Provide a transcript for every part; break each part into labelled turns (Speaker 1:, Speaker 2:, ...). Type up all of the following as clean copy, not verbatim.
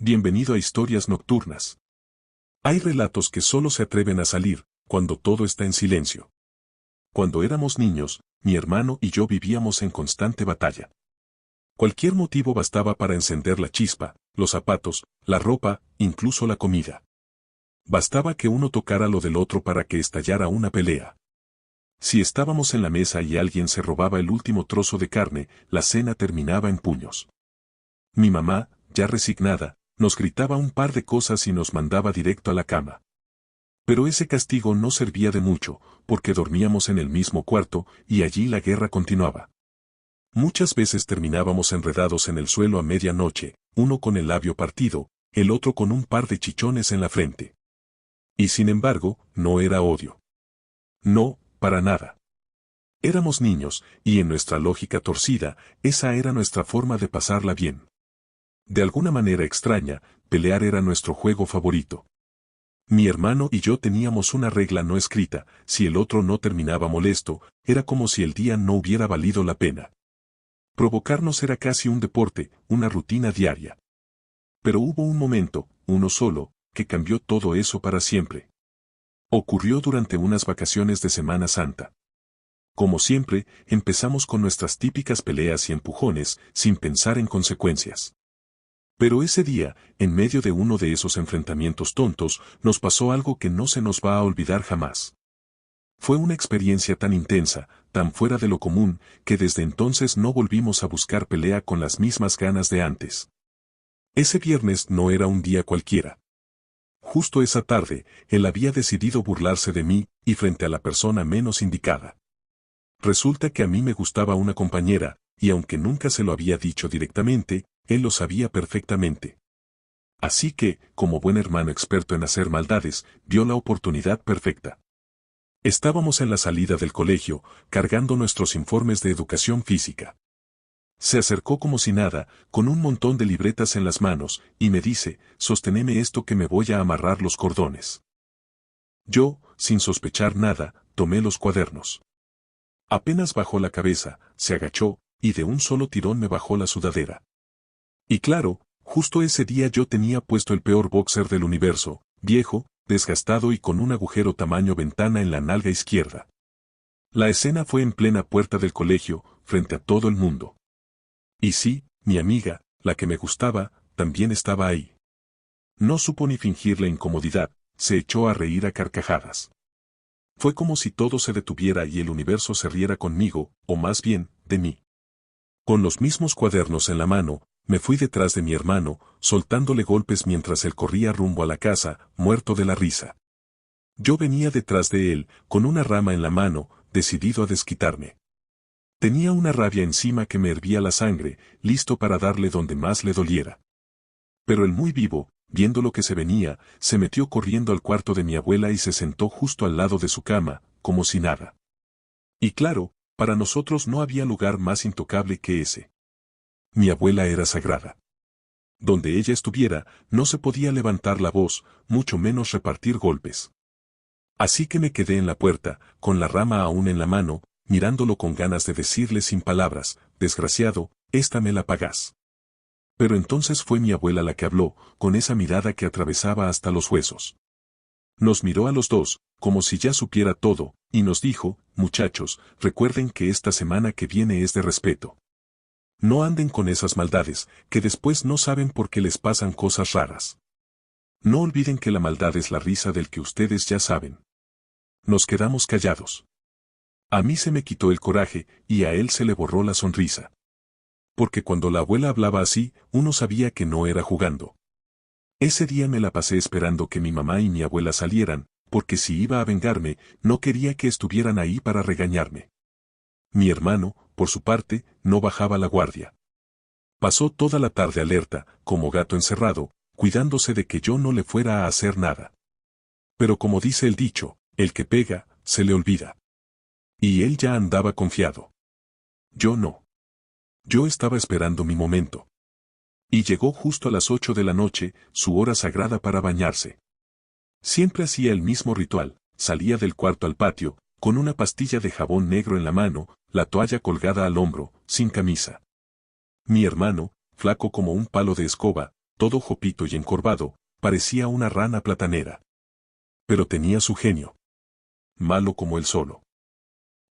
Speaker 1: Bienvenido a Historias Nocturnas. Hay relatos que solo se atreven a salir cuando todo está en silencio. Cuando éramos niños, mi hermano y yo vivíamos en constante batalla. Cualquier motivo bastaba para encender la chispa, los zapatos, la ropa, incluso la comida. Bastaba que uno tocara lo del otro para que estallara una pelea. Si estábamos en la mesa y alguien se robaba el último trozo de carne, la cena terminaba en puños. Mi mamá, ya resignada, nos gritaba un par de cosas y nos mandaba directo a la cama. Pero ese castigo no servía de mucho, porque dormíamos en el mismo cuarto y allí la guerra continuaba. Muchas veces terminábamos enredados en el suelo a medianoche, uno con el labio partido, el otro con un par de chichones en la frente. Y sin embargo, no era odio. No, para nada. Éramos niños, y en nuestra lógica torcida, esa era nuestra forma de pasarla bien. De alguna manera extraña, pelear era nuestro juego favorito. Mi hermano y yo teníamos una regla no escrita: si el otro no terminaba molesto, era como si el día no hubiera valido la pena. Provocarnos era casi un deporte, una rutina diaria. Pero hubo un momento, uno solo, que cambió todo eso para siempre. Ocurrió durante unas vacaciones de Semana Santa. Como siempre, empezamos con nuestras típicas peleas y empujones, sin pensar en consecuencias. Pero ese día, en medio de uno de esos enfrentamientos tontos, nos pasó algo que no se nos va a olvidar jamás. Fue una experiencia tan intensa, tan fuera de lo común, que desde entonces no volvimos a buscar pelea con las mismas ganas de antes. Ese viernes no era un día cualquiera. Justo esa tarde, él había decidido burlarse de mí, y frente a la persona menos indicada. Resulta que a mí me gustaba una compañera, y aunque nunca se lo había dicho directamente, él lo sabía perfectamente. Así que, como buen hermano experto en hacer maldades, vio la oportunidad perfecta. Estábamos en la salida del colegio, cargando nuestros informes de educación física. Se acercó como si nada, con un montón de libretas en las manos, y me dice: «Sosténeme esto que me voy a amarrar los cordones». Yo, sin sospechar nada, tomé los cuadernos. Apenas bajó la cabeza, se agachó, y de un solo tirón me bajó la sudadera. Y claro, justo ese día yo tenía puesto el peor boxer del universo, viejo, desgastado y con un agujero tamaño ventana en la nalga izquierda. La escena fue en plena puerta del colegio, frente a todo el mundo. Y sí, mi amiga, la que me gustaba, también estaba ahí. No supo ni fingir la incomodidad, se echó a reír a carcajadas. Fue como si todo se detuviera y el universo se riera conmigo, o más bien, de mí. Con los mismos cuadernos en la mano, me fui detrás de mi hermano, soltándole golpes mientras él corría rumbo a la casa, muerto de la risa. Yo venía detrás de él, con una rama en la mano, decidido a desquitarme. Tenía una rabia encima que me hervía la sangre, listo para darle donde más le doliera. Pero el muy vivo, viendo lo que se venía, se metió corriendo al cuarto de mi abuela y se sentó justo al lado de su cama, como si nada. Y claro, para nosotros no había lugar más intocable que ese. Mi abuela era sagrada. Donde ella estuviera, no se podía levantar la voz, mucho menos repartir golpes. Así que me quedé en la puerta, con la rama aún en la mano, mirándolo con ganas de decirle sin palabras: «Desgraciado, esta me la pagás». Pero entonces fue mi abuela la que habló, con esa mirada que atravesaba hasta los huesos. Nos miró a los dos, como si ya supiera todo, y nos dijo: «Muchachos, recuerden que esta semana que viene es de respeto. No anden con esas maldades, que después no saben por qué les pasan cosas raras. No olviden que la maldad es la risa del que ustedes ya saben». Nos quedamos callados. A mí se me quitó el coraje, y a él se le borró la sonrisa. Porque cuando la abuela hablaba así, uno sabía que no era jugando. Ese día me la pasé esperando que mi mamá y mi abuela salieran, porque si iba a vengarme, no quería que estuvieran ahí para regañarme. Mi hermano, por su parte, no bajaba la guardia. Pasó toda la tarde alerta, como gato encerrado, cuidándose de que yo no le fuera a hacer nada. Pero como dice el dicho, el que pega, se le olvida. Y él ya andaba confiado. Yo no. Yo estaba esperando mi momento. Y llegó justo a las 8 de la noche, su hora sagrada para bañarse. Siempre hacía el mismo ritual: salía del cuarto al patio, con una pastilla de jabón negro en la mano, la toalla colgada al hombro, sin camisa. Mi hermano, flaco como un palo de escoba, todo jopito y encorvado, parecía una rana platanera. Pero tenía su genio. Malo como él solo.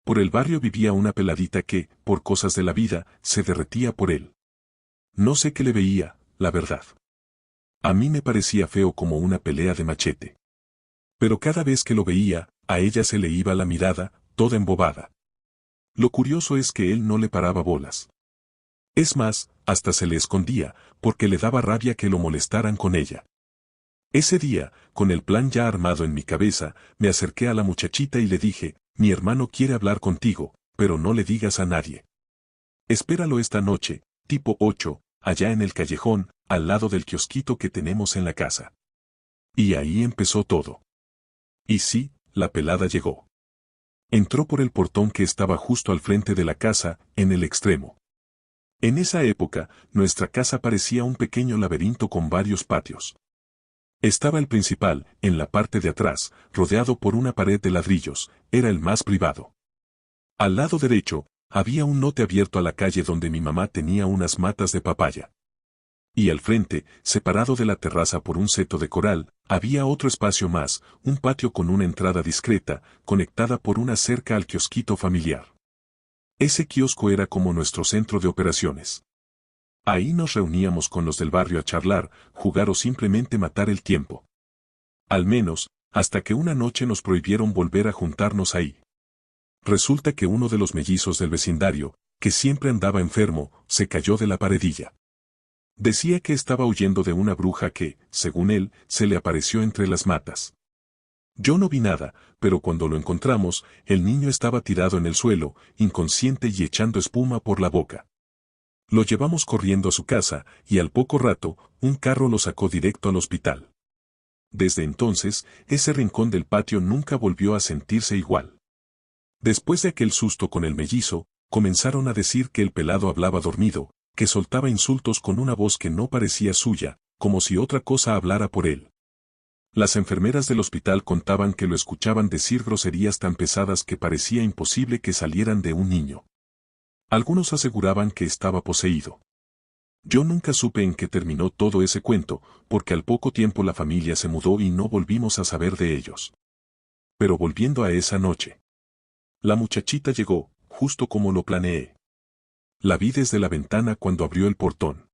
Speaker 1: Por el barrio vivía una peladita que, por cosas de la vida, se derretía por él. No sé qué le veía, la verdad. A mí me parecía feo como una pelea de machete. Pero cada vez que lo veía, a ella se le iba la mirada, toda embobada. Lo curioso es que él no le paraba bolas. Es más, hasta se le escondía, porque le daba rabia que lo molestaran con ella. Ese día, con el plan ya armado en mi cabeza, me acerqué a la muchachita y le dije, mi hermano quiere hablar contigo, pero no le digas a nadie. Espéralo esta noche, tipo 8, allá en el callejón, al lado del kiosquito que tenemos en la casa. Y ahí empezó todo. Y sí, la pelada llegó. Entró por el portón que estaba justo al frente de la casa, en el extremo. En esa época, nuestra casa parecía un pequeño laberinto con varios patios. Estaba el principal, en la parte de atrás, rodeado por una pared de ladrillos, era el más privado. Al lado derecho, había un lote abierto a la calle donde mi mamá tenía unas matas de papaya. Y al frente, separado de la terraza por un seto de coral, había otro espacio más, un patio con una entrada discreta, conectada por una cerca al kiosquito familiar. Ese kiosco era como nuestro centro de operaciones. Ahí nos reuníamos con los del barrio a charlar, jugar o simplemente matar el tiempo. Al menos, hasta que una noche nos prohibieron volver a juntarnos ahí. Resulta que uno de los mellizos del vecindario, que siempre andaba enfermo, se cayó de la paredilla. Decía que estaba huyendo de una bruja que, según él, se le apareció entre las matas. Yo no vi nada, pero cuando lo encontramos, el niño estaba tirado en el suelo, inconsciente y echando espuma por la boca. Lo llevamos corriendo a su casa, y al poco rato, un carro lo sacó directo al hospital. Desde entonces, ese rincón del patio nunca volvió a sentirse igual. Después de aquel susto con el mellizo, comenzaron a decir que el pelado hablaba dormido, que soltaba insultos con una voz que no parecía suya, como si otra cosa hablara por él. Las enfermeras del hospital contaban que lo escuchaban decir groserías tan pesadas que parecía imposible que salieran de un niño. Algunos aseguraban que estaba poseído. Yo nunca supe en qué terminó todo ese cuento, porque al poco tiempo la familia se mudó y no volvimos a saber de ellos. Pero volviendo a esa noche. La muchachita llegó, justo como lo planeé. La vi desde la ventana cuando abrió el portón.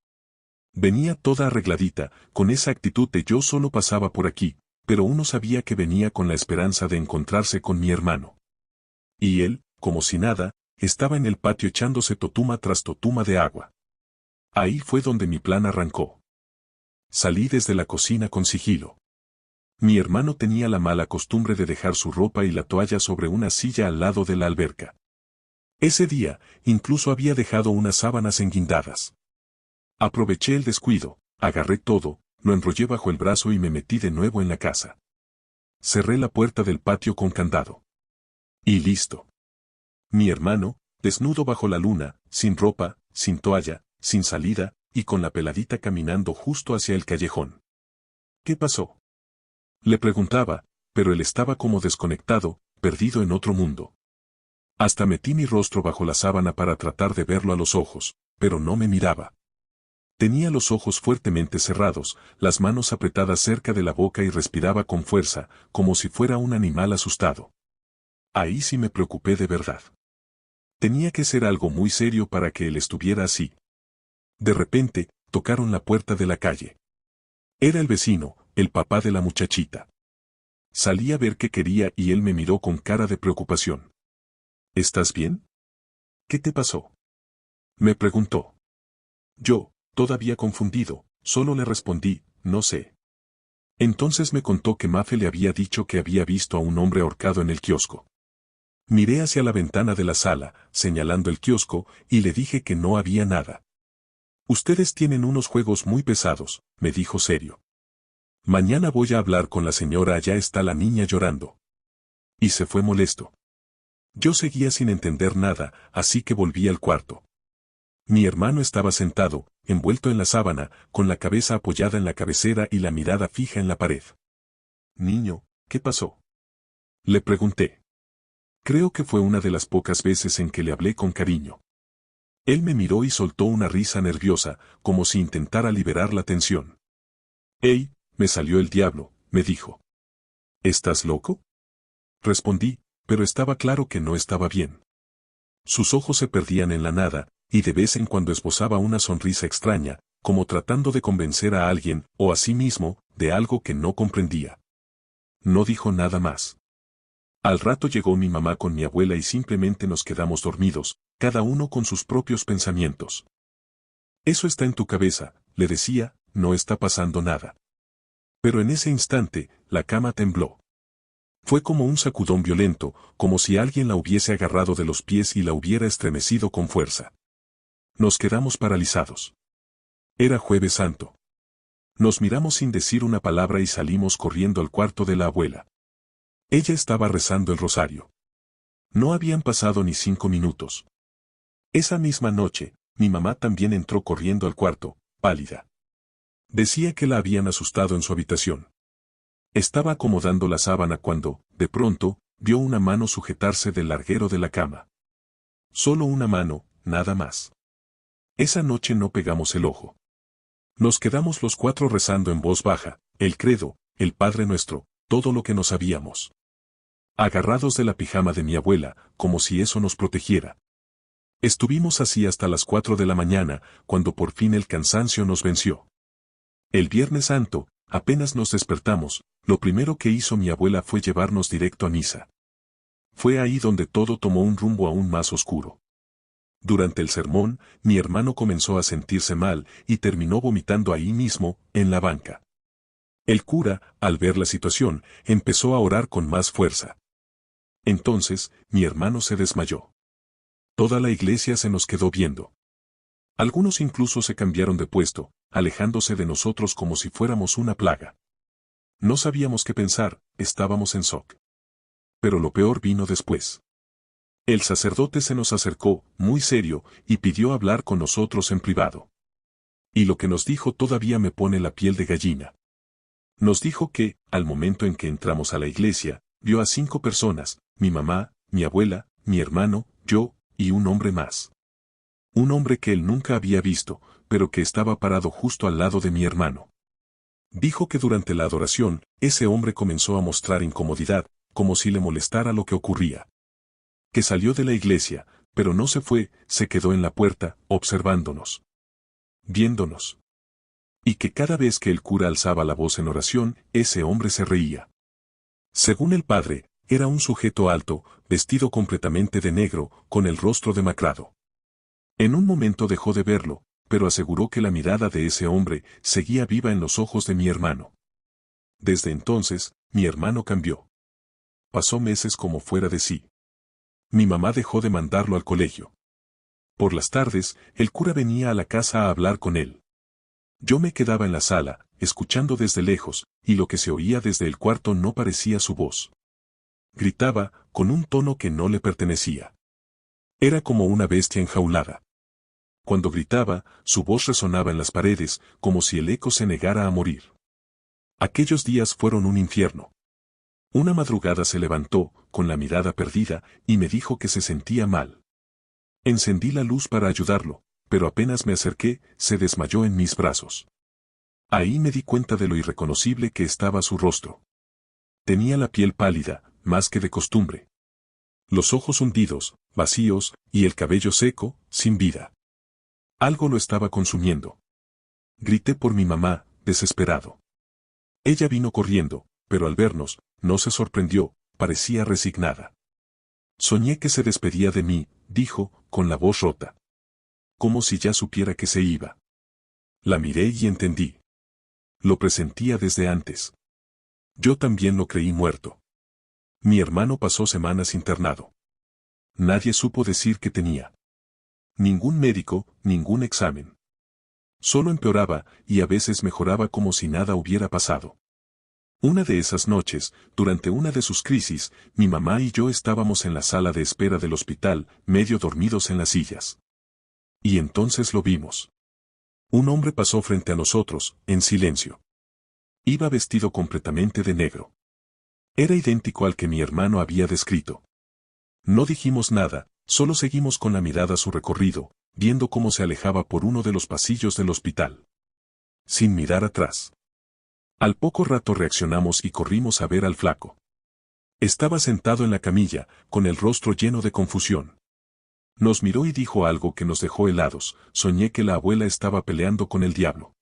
Speaker 1: Venía toda arregladita, con esa actitud de yo solo pasaba por aquí, pero uno sabía que venía con la esperanza de encontrarse con mi hermano. Y él, como si nada, estaba en el patio echándose totuma tras totuma de agua. Ahí fue donde mi plan arrancó. Salí desde la cocina con sigilo. Mi hermano tenía la mala costumbre de dejar su ropa y la toalla sobre una silla al lado de la alberca. Ese día, incluso había dejado unas sábanas enguindadas. Aproveché el descuido, agarré todo, lo enrollé bajo el brazo y me metí de nuevo en la casa. Cerré la puerta del patio con candado. Y listo. Mi hermano, desnudo bajo la luna, sin ropa, sin toalla, sin salida, y con la peladita caminando justo hacia el callejón. ¿Qué pasó? Le preguntaba, pero él estaba como desconectado, perdido en otro mundo. Hasta metí mi rostro bajo la sábana para tratar de verlo a los ojos, pero no me miraba. Tenía los ojos fuertemente cerrados, las manos apretadas cerca de la boca y respiraba con fuerza, como si fuera un animal asustado. Ahí sí me preocupé de verdad. Tenía que ser algo muy serio para que él estuviera así. De repente, tocaron la puerta de la calle. Era el vecino, el papá de la muchachita. Salí a ver qué quería y él me miró con cara de preocupación. ¿Estás bien? ¿Qué te pasó? Me preguntó. Yo, todavía confundido, solo le respondí, no sé. Entonces me contó que Mafe le había dicho que había visto a un hombre ahorcado en el kiosco. Miré hacia la ventana de la sala, señalando el kiosco, y le dije que no había nada. Ustedes tienen unos juegos muy pesados, me dijo serio. Mañana voy a hablar con la señora, allá está la niña llorando. Y se fue molesto. Yo seguía sin entender nada, así que volví al cuarto. Mi hermano estaba sentado, envuelto en la sábana, con la cabeza apoyada en la cabecera y la mirada fija en la pared. Niño, ¿qué pasó? Le pregunté. Creo que fue una de las pocas veces en que le hablé con cariño. Él me miró y soltó una risa nerviosa, como si intentara liberar la tensión. «Ey, me salió el diablo», me dijo. «¿Estás loco?». Respondí, pero estaba claro que no estaba bien. Sus ojos se perdían en la nada, y de vez en cuando esbozaba una sonrisa extraña, como tratando de convencer a alguien, o a sí mismo, de algo que no comprendía. No dijo nada más. Al rato llegó mi mamá con mi abuela y simplemente nos quedamos dormidos, cada uno con sus propios pensamientos. «Eso está en tu cabeza», le decía, «no está pasando nada». Pero en ese instante, la cama tembló. Fue como un sacudón violento, como si alguien la hubiese agarrado de los pies y la hubiera estremecido con fuerza. Nos quedamos paralizados. Era Jueves Santo. Nos miramos sin decir una palabra y salimos corriendo al cuarto de la abuela. Ella estaba rezando el rosario. No habían pasado ni 5 minutos. Esa misma noche, mi mamá también entró corriendo al cuarto, pálida. Decía que la habían asustado en su habitación. Estaba acomodando la sábana cuando, de pronto, vio una mano sujetarse del larguero de la cama. Solo una mano, nada más. Esa noche no pegamos el ojo. Nos quedamos los 4 rezando en voz baja, el credo, el Padre Nuestro, todo lo que no sabíamos. Agarrados de la pijama de mi abuela, como si eso nos protegiera. Estuvimos así hasta las 4 de la mañana, cuando por fin el cansancio nos venció. El Viernes Santo, apenas nos despertamos, lo primero que hizo mi abuela fue llevarnos directo a misa. Fue ahí donde todo tomó un rumbo aún más oscuro. Durante el sermón, mi hermano comenzó a sentirse mal y terminó vomitando ahí mismo, en la banca. El cura, al ver la situación, empezó a orar con más fuerza. Entonces, mi hermano se desmayó. Toda la iglesia se nos quedó viendo. Algunos incluso se cambiaron de puesto, alejándose de nosotros como si fuéramos una plaga. No sabíamos qué pensar, estábamos en shock. Pero lo peor vino después. El sacerdote se nos acercó, muy serio, y pidió hablar con nosotros en privado. Y lo que nos dijo todavía me pone la piel de gallina. Nos dijo que, al momento en que entramos a la iglesia, vio a 5 personas, mi mamá, mi abuela, mi hermano, yo, y un hombre más. Un hombre que él nunca había visto, pero que estaba parado justo al lado de mi hermano. Dijo que durante la adoración, ese hombre comenzó a mostrar incomodidad, como si le molestara lo que ocurría. Que salió de la iglesia, pero no se fue, se quedó en la puerta, observándonos. Viéndonos. Y que cada vez que el cura alzaba la voz en oración, ese hombre se reía. Según el padre, era un sujeto alto, vestido completamente de negro, con el rostro demacrado. En un momento dejó de verlo, pero aseguró que la mirada de ese hombre seguía viva en los ojos de mi hermano. Desde entonces, mi hermano cambió. Pasó meses como fuera de sí. Mi mamá dejó de mandarlo al colegio. Por las tardes, el cura venía a la casa a hablar con él. Yo me quedaba en la sala, escuchando desde lejos, y lo que se oía desde el cuarto no parecía su voz. Gritaba, con un tono que no le pertenecía. Era como una bestia enjaulada. Cuando gritaba, su voz resonaba en las paredes, como si el eco se negara a morir. Aquellos días fueron un infierno. Una madrugada se levantó, con la mirada perdida, y me dijo que se sentía mal. Encendí la luz para ayudarlo, pero apenas me acerqué, se desmayó en mis brazos. Ahí me di cuenta de lo irreconocible que estaba su rostro. Tenía la piel pálida, más que de costumbre. Los ojos hundidos, vacíos, y el cabello seco, sin vida. Algo lo estaba consumiendo. Grité por mi mamá, desesperado. Ella vino corriendo, pero al vernos, no se sorprendió, parecía resignada. Soñé que se despedía de mí, dijo, con la voz rota. Como si ya supiera que se iba. La miré y entendí. Lo presentía desde antes. Yo también lo creí muerto. Mi hermano pasó semanas internado. Nadie supo decir qué tenía. Ningún médico, ningún examen. Solo empeoraba, y a veces mejoraba como si nada hubiera pasado. Una de esas noches, durante una de sus crisis, mi mamá y yo estábamos en la sala de espera del hospital, medio dormidos en las sillas. Y entonces lo vimos. Un hombre pasó frente a nosotros, en silencio. Iba vestido completamente de negro. Era idéntico al que mi hermano había descrito. No dijimos nada, solo seguimos con la mirada su recorrido, viendo cómo se alejaba por uno de los pasillos del hospital. Sin mirar atrás. Al poco rato reaccionamos y corrimos a ver al flaco. Estaba sentado en la camilla, con el rostro lleno de confusión. Nos miró y dijo algo que nos dejó helados: soñé que la abuela estaba peleando con el diablo.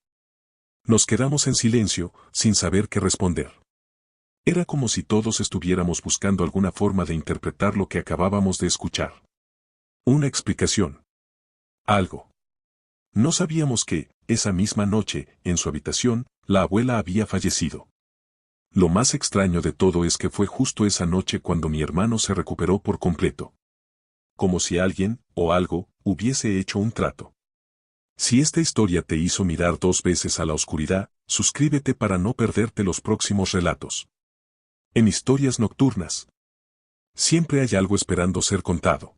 Speaker 1: Nos quedamos en silencio, sin saber qué responder. Era como si todos estuviéramos buscando alguna forma de interpretar lo que acabábamos de escuchar. Una explicación. Algo. No sabíamos que, esa misma noche, en su habitación, la abuela había fallecido. Lo más extraño de todo es que fue justo esa noche cuando mi hermano se recuperó por completo. Como si alguien, o algo, hubiese hecho un trato. Si esta historia te hizo mirar 2 veces a la oscuridad, suscríbete para no perderte los próximos relatos. En Historias Nocturnas. Siempre hay algo esperando ser contado.